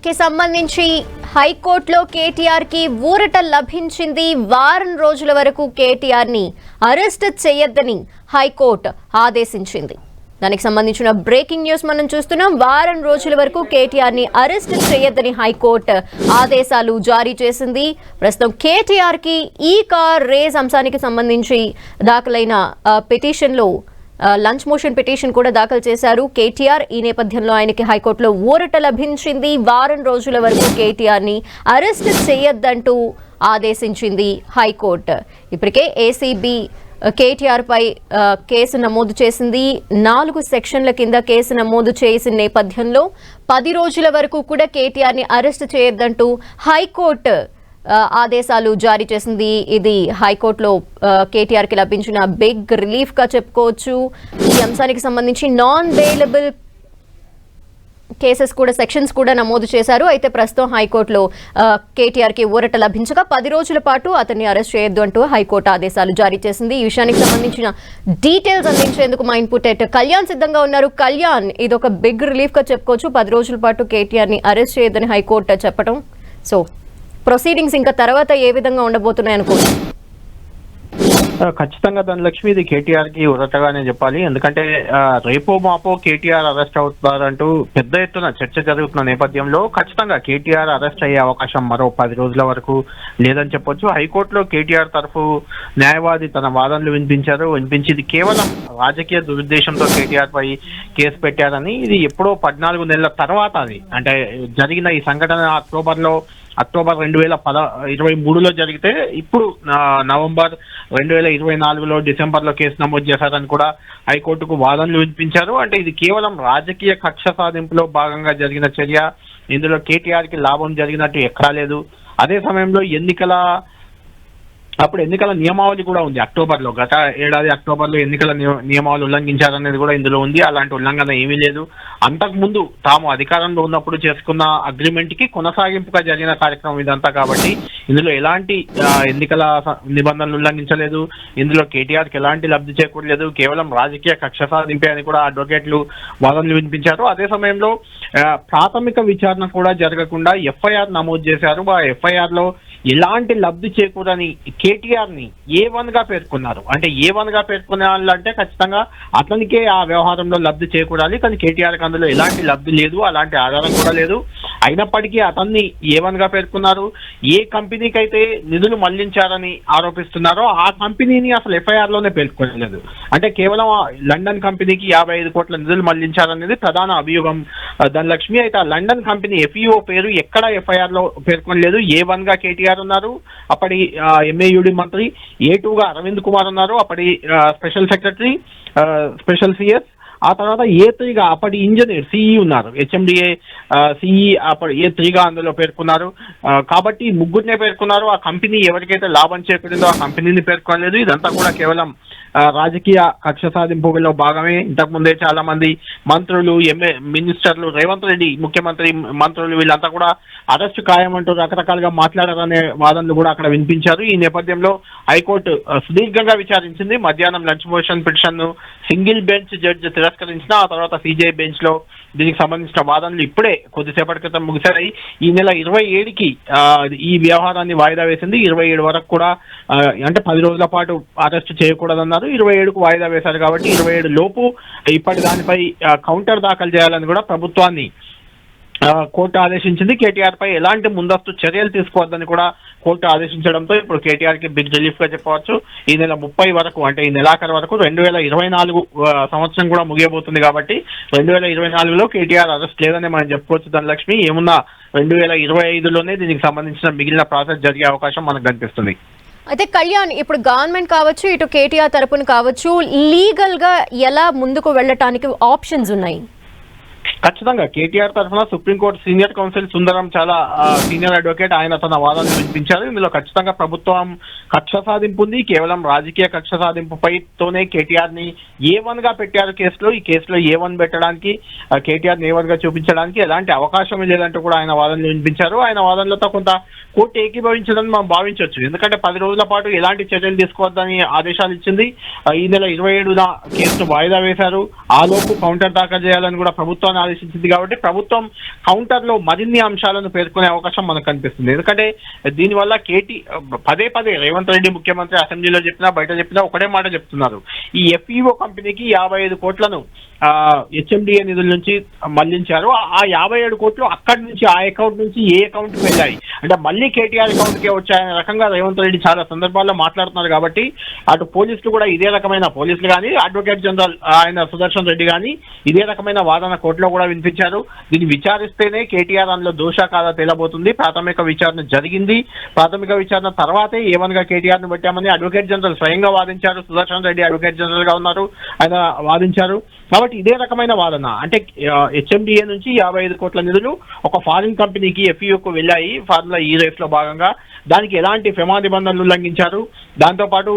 కి సంబంధించి హైకోర్టులో కేటీఆర్ కి ఊరట లభించింది. వారం రోజుల వరకు కేటీఆర్ ని అరెస్ట్ చేయొద్దని హైకోర్టు ఆదేశించింది. దానికి సంబంధించిన బ్రేకింగ్ న్యూస్ మనం చూస్తున్నాం. వారం రోజుల వరకు కేటీఆర్ ని అరెస్ట్ చేయొద్దని హైకోర్టు ఆదేశాలు జారీ చేసింది. ప్రస్తుతం కేటీఆర్ కి ఈ కార్ రేస్ అంశానికి సంబంధించి దాఖలైన పిటిషన్లో లంచ్ మోషన్ పిటిషన్ కూడా దాఖలు చేశారు కేటీఆర్. ఈ నేపథ్యంలో ఆయనకి హైకోర్టులో ఊరట లభించింది. వారం రోజుల వరకు కేటీఆర్ ని అరెస్ట్ చేయొద్దంటూ ఆదేశించింది హైకోర్టు. ఇప్పటికే ఏసీబీ కేటీఆర్ పై కేసు నమోదు చేసింది. 4 సెక్షన్ల కింద కేసు నమోదు చేసిన నేపథ్యంలో 10 రోజుల వరకు కూడా కేటీఆర్ ని అరెస్ట్ చేయొద్దంటూ హైకోర్టు ఆదేశాలు జారీ చేసింది. ఇది హైకోర్టులో కేటీఆర్ కి లభించిన బిగ్ రిలీఫ్ గా చెప్పుకోవచ్చు. ఈ అంశానికి సంబంధించి నాన్ బెయిలబుల్ కేసెస్ కూడా సెక్షన్స్ కూడా నమోదు చేశారు. అయితే ప్రస్తుతం హైకోర్టులో కేటీఆర్ కి ఊరట లభించగా 10 రోజుల పాటు అతన్ని అరెస్ట్ చేయొద్దు అంటూ హైకోర్టు ఆదేశాలు జారీ చేసింది. ఈ విషయానికి సంబంధించిన డీటెయిల్స్ అందించేందుకు మా ఇన్పుట్ ఎడిటర్ కళ్యాణ్ సిద్ధంగా ఉన్నారు. కళ్యాణ్, ఇది ఒక బిగ్ రిలీఫ్ గా చెప్పుకోవచ్చు. 10 రోజుల పాటు కేటీఆర్ ని అరెస్ట్ చేయొద్దని హైకోర్టు చెప్పడం. సో ప్రొసీడింగ్స్ ఇంకా తర్వాత ఏ విధంగా ఉండబోతున్నాయి అనుకోవచ్చు? ఖచ్చితంగా ధనలక్ష్మి, ఇది కేటీఆర్ కి ఉరటగానే చెప్పాలి. ఎందుకంటే రేపో మాపో కేటీఆర్ అరెస్ట్ అవుతారంటూ పెద్ద ఎత్తున చర్చ జరుగుతున్న నేపథ్యంలో ఖచ్చితంగా కేటీఆర్ అరెస్ట్ అయ్యే అవకాశం మరో 10 రోజుల వరకు లేదని చెప్పొచ్చు. హైకోర్టులో కేటీఆర్ తరఫు న్యాయవాది తన వాదనలు వినిపించింది కేవలం రాజకీయ దురుద్దేశంతో కేటీఆర్ పై కేసు పెట్టారని. ఇది ఎప్పుడో 14 నెలల తర్వాత అది అంటే జరిగిన ఈ సంఘటన అక్టోబర్ 2023లో జరిగితే ఇప్పుడు నవంబర్ 2024లో డిసెంబర్లో కేసు నమోదు చేశారని కూడా హైకోర్టుకు వాదనలు వినిపించారు. అంటే ఇది కేవలం రాజకీయ కక్ష సాధింపులో భాగంగా జరిగిన చర్య. ఇందులో కేటీఆర్ కి లాభం జరిగినట్టు ఎక్కడా లేదు. అదే సమయంలో ఎన్నికల నియమావళి కూడా ఉంది. గత ఏడాది అక్టోబర్లో ఎన్నికల నియమావళి ఉల్లంఘించారనేది కూడా ఇందులో ఉంది. అలాంటి ఉల్లంఘన ఏమీ లేదు. అంతకుముందు తాము అధికారంలో ఉన్నప్పుడు చేసుకున్న అగ్రిమెంట్ కి కొనసాగింపుగా జరిగిన కార్యక్రమం ఇదంతా. కాబట్టి ఇందులో ఎలాంటి ఎన్నికల నిబంధనలు ఉల్లంఘించలేదు. ఇందులో కేటీఆర్ కి ఎలాంటి లబ్ధి చేకూరలేదు. కేవలం రాజకీయ కక్ష సాధింపే అని కూడా అడ్వకేట్లు వాదనలు వినిపించారు. అదే సమయంలో ప్రాథమిక విచారణ కూడా జరగకుండా ఎఫ్ఐఆర్ నమోదు చేశారు. ఆ ఎఫ్ఐఆర్ లో ఎలాంటి లబ్ధి చేకూరని కేటీఆర్ ని A1 గా పేర్కొన్నారు. అంటే A1 గా పేర్కొనాలంటే ఖచ్చితంగా అతనికే ఆ వ్యవహారంలో లబ్ధి చేకూరాలి. కానీ కేటీఆర్ కి అందులో ఎలాంటి లబ్ధి లేదు, అలాంటి ఆధారం కూడా లేదు. అయినప్పటికీ అతన్ని A1 గా పేర్కొన్నారు. ఏ కంపెనీకి అయితే నిధులు మళ్లించారని ఆరోపిస్తున్నారో ఆ కంపెనీని అసలు ఎఫ్ఐఆర్ లోనే పేర్కొనలేదు. అంటే కేవలం లండన్ కంపెనీకి 55 కోట్ల నిధులు మళ్లించారనేది ప్రధాన అభియోగం ధనలక్ష్మి. అయితే ఆ లండన్ కంపెనీ FEO పేరు ఎక్కడ ఎఫ్ఐఆర్ లో పేర్కొనలేదు. A1 గా కేటీఆర్ ఉన్నారు. అప్పటి MAUD మంత్రి. A2 గా అరవింద్ కుమార్ ఉన్నారు. అప్పటి స్పెషల్ సెక్రటరీ, స్పెషల్ CS. ఆ తర్వాత A3 గా అప్పటి ఇంజనీర్ CE ఉన్నారు. HMDA CE అప్పటి A3 గా అందులో పేర్కొన్నారు. కాబట్టి ముగ్గురినే పేర్కొన్నారు. ఆ కంపెనీ ఎవరికైతే లాభం చేకూరిందో ఆ కంపెనీని పేర్కొనలేదు. ఇదంతా కూడా కేవలం రాజకీయ కక్ష సాధింపులో భాగమే. ఇంతకుముందే చాలా మంది మంత్రులు, మినిస్టర్లు, రేవంత్ రెడ్డి ముఖ్యమంత్రి, మంత్రులు వీళ్ళంతా కూడా అరెస్టు ఖాయమంటూ రకరకాలుగా మాట్లాడారనే వాదనలు కూడా అక్కడ వినిపించారు. ఈ నేపథ్యంలో హైకోర్టు సుదీర్ఘంగా విచారించింది. మధ్యాహ్నం లంచ్ మోషన్ పిటిషన్ ను సింగిల్ బెంచ్ జడ్జి తిరస్కరించిన ఆ తర్వాత CJI బెంచ్ లో దీనికి సంబంధించిన వాదనలు ఇప్పుడే కొద్దిసేపటి క్రితం ముగిశాయి. ఈ నెల 27కి ఈ వ్యవహారాన్ని వాయిదా వేసింది. 27 వరకు కూడా అంటే 10 రోజుల పాటు అరెస్ట్ చేయకూడదన్నారు. 27కు వాయిదా వేశారు. కాబట్టి 27 లోపు ఇప్పటి దానిపై కౌంటర్ దాఖలు చేయాలని కూడా ప్రభుత్వాన్ని కోర్టు ఆదేశించింది. కేటీఆర్ పై ఎలాంటి ముందస్తు చర్యలు తీసుకోవద్దని కూడా కోర్టు ఆదేశించడంతో ఇప్పుడు కేటీఆర్ కి బిగ్ రిలీఫ్ గా చెప్పవచ్చు. ఈ నెల 30 వరకు అంటే ఈ నెలాఖరు వరకు 2024 సంవత్సరం కూడా ముగియబోతుంది. కాబట్టి 2024లో కేటీఆర్ అరెస్ట్ లేదని మనం చెప్పుకోవచ్చు ధనలక్ష్మి. ఏమున్నా 2025లోనే దీనికి సంబంధించిన మిగిలిన ప్రాసెస్ జరిగే అవకాశం మనకు కనిపిస్తుంది. అయితే కళ్యాణ్, ఇప్పుడు గవర్నమెంట్ కావచ్చు, ఇటు కేటీఆర్ తరపున కావచ్చు, లీగల్ గా ఎలా ముందుకు వెళ్ళటానికి ఆప్షన్స్ ఉన్నాయి? ఖచ్చితంగా కేటీఆర్ తరఫున సుప్రీంకోర్టు సీనియర్ కౌన్సిల్ సుందరం చాలా సీనియర్ అడ్వకేట్. ఆయన తన వాదనలు వినిపించారు. ఇందులో ఖచ్చితంగా ప్రభుత్వం కక్ష సాధింపు ఉంది. కేవలం రాజకీయ కక్ష సాధింపుపైతోనే కేటీఆర్ ని A1 గా పెట్టారు కేసులో. ఈ కేసులో A1 పెట్టడానికి, కేటీఆర్ ని A1 గా చూపించడానికి ఎలాంటి అవకాశం లేదంటూ కూడా ఆయన వాదనలు వినిపించారు. ఆయన వాదనలతో కొంత కోర్టు ఏకీభవించదని మనం భావించవచ్చు. ఎందుకంటే 10 రోజుల పాటు ఎలాంటి చర్యలు తీసుకోవద్దని ఆదేశాలు ఇచ్చింది. ఈ నెల 27న కేసును వాయిదా వేశారు. ఆలోపు కౌంటర్ దాఖలు చేయాలని కూడా ప్రభుత్వాన్ని ఆదేశించింది కాబట్టి ప్రభుత్వం కౌంటర్ లో మరిన్ని అంశాలను పేర్కొనే అవకాశం మనకు కనిపిస్తుంది. ఎందుకంటే దీనివల్ల పదే పదే రేవంత్ రెడ్డి ముఖ్యమంత్రి అసెంబ్లీలో చెప్పినా బయట చెప్పినా ఒకటే మాట చెప్తున్నారు. ఈ FEO కంపెనీకి 55 కోట్లను HMDA నిధుల నుంచి మళ్లించారు. ఆ 57 కోట్లు అక్కడి నుంచి ఆ అకౌంట్ నుంచి ఏ అకౌంట్ కి వెళ్ళాయి అంటే మళ్ళీ KTR అకౌంట్ కే వచ్చాయనే రకంగా రేవంత్ రెడ్డి చాలా సందర్భాల్లో మాట్లాడుతున్నారు. కాబట్టి అటు పోలీసులు కూడా ఇదే రకమైన పోలీసులు కానీ అడ్వకేట్ జనరల్ ఆయన సుదర్శన్ రెడ్డి కానీ ఇదే రకమైన వాదన కోర్టులో కూడా వినిపించారు. దీన్ని విచారిస్తేనే KTR అందులో దోషా కాదా తేలబోతుంది. ప్రాథమిక విచారణ జరిగింది. ప్రాథమిక విచారణ తర్వాతే ఏమనగా KTR ను పెట్టామని అడ్వకేట్ జనరల్ స్వయంగా వాదించారు. సుదర్శన్ రెడ్డి అడ్వకేట్ జనరల్ గా ఉన్నారు, ఆయన వాదించారు. కాబట్టి ఇదే రకమైన వాదన అంటే HMDA నుంచి 55 కోట్ల నిధులు ఒక ఫారిన్ కంపెనీకి FEOకు వెళ్ళాయి ఫార్ములా ఈ రేస్ లో భాగంగా. దానికి ఎలాంటి ప్రమాణ నిబంధనలు ఉల్లంఘించారు, దాంతో పాటు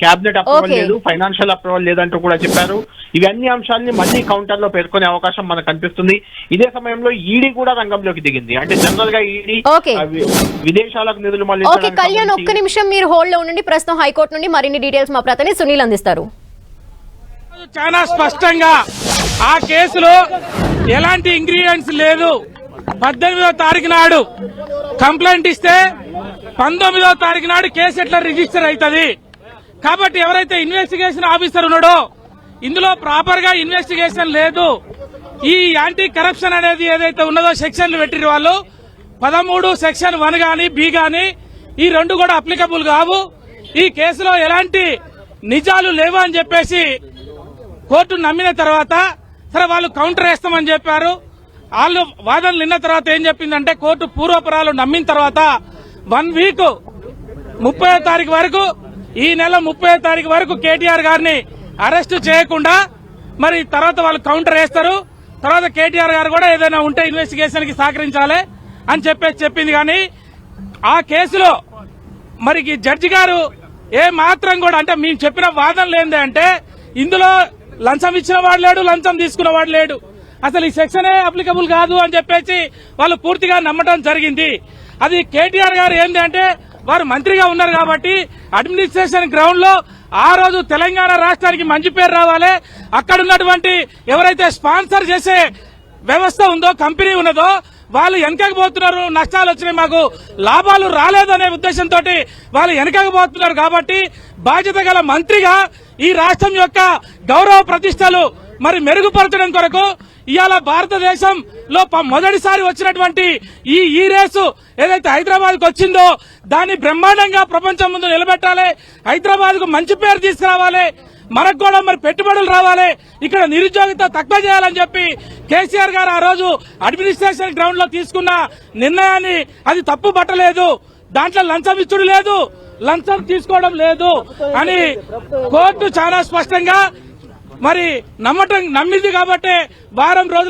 క్యాబినెట్ అప్రూవల్ లేదు, ఫైనాన్షియల్ అప్రూవల్ లేదంటూ కూడా చెప్పారు. ఇవన్నీ అంశాలని మళ్ళీ కౌంటర్ లో పేర్కొనే అవకాశం మనకు కనిపిస్తుంది. ఇదే సమయంలో ఈడీ కూడా రంగంలోకి దిగింది. అంటే జనరల్ గా ఈడీ విదేశాలకు నిధులు మళ్ళీ. కళ్యాణ్ ఒక్క నిమిషం మీరు హోల్డ్ లో ఉండండి. ప్రస్తుతం హైకోర్టు నుండి మరిన్ని డీటెయిల్స్ మా ప్రతినిధి సునీల్ అందిస్తారు. చాలా స్పష్టంగా ఆ కేసులో ఎలాంటి ఇంగ్రీడియంట్స్ లేదు. 18వ తారీఖు నాడు కంప్లైంట్ ఇస్తే 19వ తారీఖు నాడు కేసు ఎట్లా రిజిస్టర్ అవుతుంది. కాబట్టి ఎవరైతే ఇన్వెస్టిగేషన్ ఆఫీసర్ ఉన్నాడో ఇందులో ప్రాపర్ గా ఇన్వెస్టిగేషన్ లేదు. ఈ యాంటీ కరప్షన్ అనేది ఏదైతే ఉన్నదో సెక్షన్లు పెట్టిన వాళ్ళు 13 సెక్షన్ 1 గాని బి గాని ఈ రెండు కూడా అప్లికబుల్ కావు. ఈ కేసులో ఎలాంటి నిజాలు లేవు అని చెప్పేసి కోర్టు నమ్మిన తర్వాత సరే వాళ్ళు కౌంటర్ వేస్తామని చెప్పారు. వాళ్ళు వాదనలు విన్న తర్వాత ఏం చెప్పిందంటే కోర్టు పూర్వపరాలు నమ్మిన తర్వాత 1 వీక్ 30వ తారీఖు వరకు ఈ నెల 30వ తారీఖు వరకు KTR గారిని అరెస్టు చేయకుండా మరి తర్వాత వాళ్ళు కౌంటర్ వేస్తారు. తర్వాత KTR గారు కూడా ఏదైనా ఉంటే ఇన్వెస్టిగేషన్ కి సహకరించాలి అని చెప్పింది. కానీ ఆ కేసులో మరి జడ్జి గారు ఏ మాత్రం కూడా అంటే మేము చెప్పిన వాదనలు ఏంది అంటే ఇందులో లంచం ఇచ్చిన వాడు లేడు, లంచం తీసుకున్న వాడు లేడు, అసలు ఈ సెక్షనే అప్లికబుల్ కాదు అని చెప్పేసి వాళ్ళు పూర్తిగా నమ్మడం జరిగింది. అది KTR గారు ఏంది అంటే వారు మంత్రిగా ఉన్నారు కాబట్టి అడ్మినిస్ట్రేషన్ గ్రౌండ్ లో ఆ రోజు తెలంగాణ రాష్ట్రానికి మంచి పేరు రావాలి, అక్కడ ఉన్నటువంటి ఎవరైతే స్పాన్సర్ చేసే వ్యవస్థ ఉందో కంపెనీ ఉన్నదో వాళ్ళు వెనకకపోతున్నారు, నష్టాలు వచ్చినాయి, మాకు లాభాలు రాలేదనే ఉద్దేశంతో వాళ్ళు వెనకకపోతున్నారు. కాబట్టి బాధ్యత గల మంత్రిగా ఈ రాష్ట్రం యొక్క గౌరవ ప్రతిష్టలు మరి మెరుగుపరచడం కొరకు ఇవాళ భారతదేశంలో మొదటిసారి వచ్చినటువంటి ఈ రేసు ఏదైతే హైదరాబాద్ కు వచ్చిందో దాన్ని బ్రహ్మాండంగా ప్రపంచం ముందు నిలబెట్టాలి, హైదరాబాద్ కు మంచి పేరు తీసుకురావాలి, మనకు కూడా మరి పెట్టుబడులు రావాలి, ఇక్కడ నిరుద్యోగిత తక్కువ చేయాలని చెప్పి KCR గారు ఆ రోజు అడ్మినిస్ట్రేషన్ గ్రౌండ్ లో తీసుకున్న నిర్ణయాన్ని అది తప్పు పట్టలేదు. దాంట్లో లంచం ఇచ్చుడు లేదు, లంచం తీసుకోవడం లేదు అని కోర్టు చాలా స్పష్టంగా మరి నమ్మింది. కాబట్టి వారం రోజులు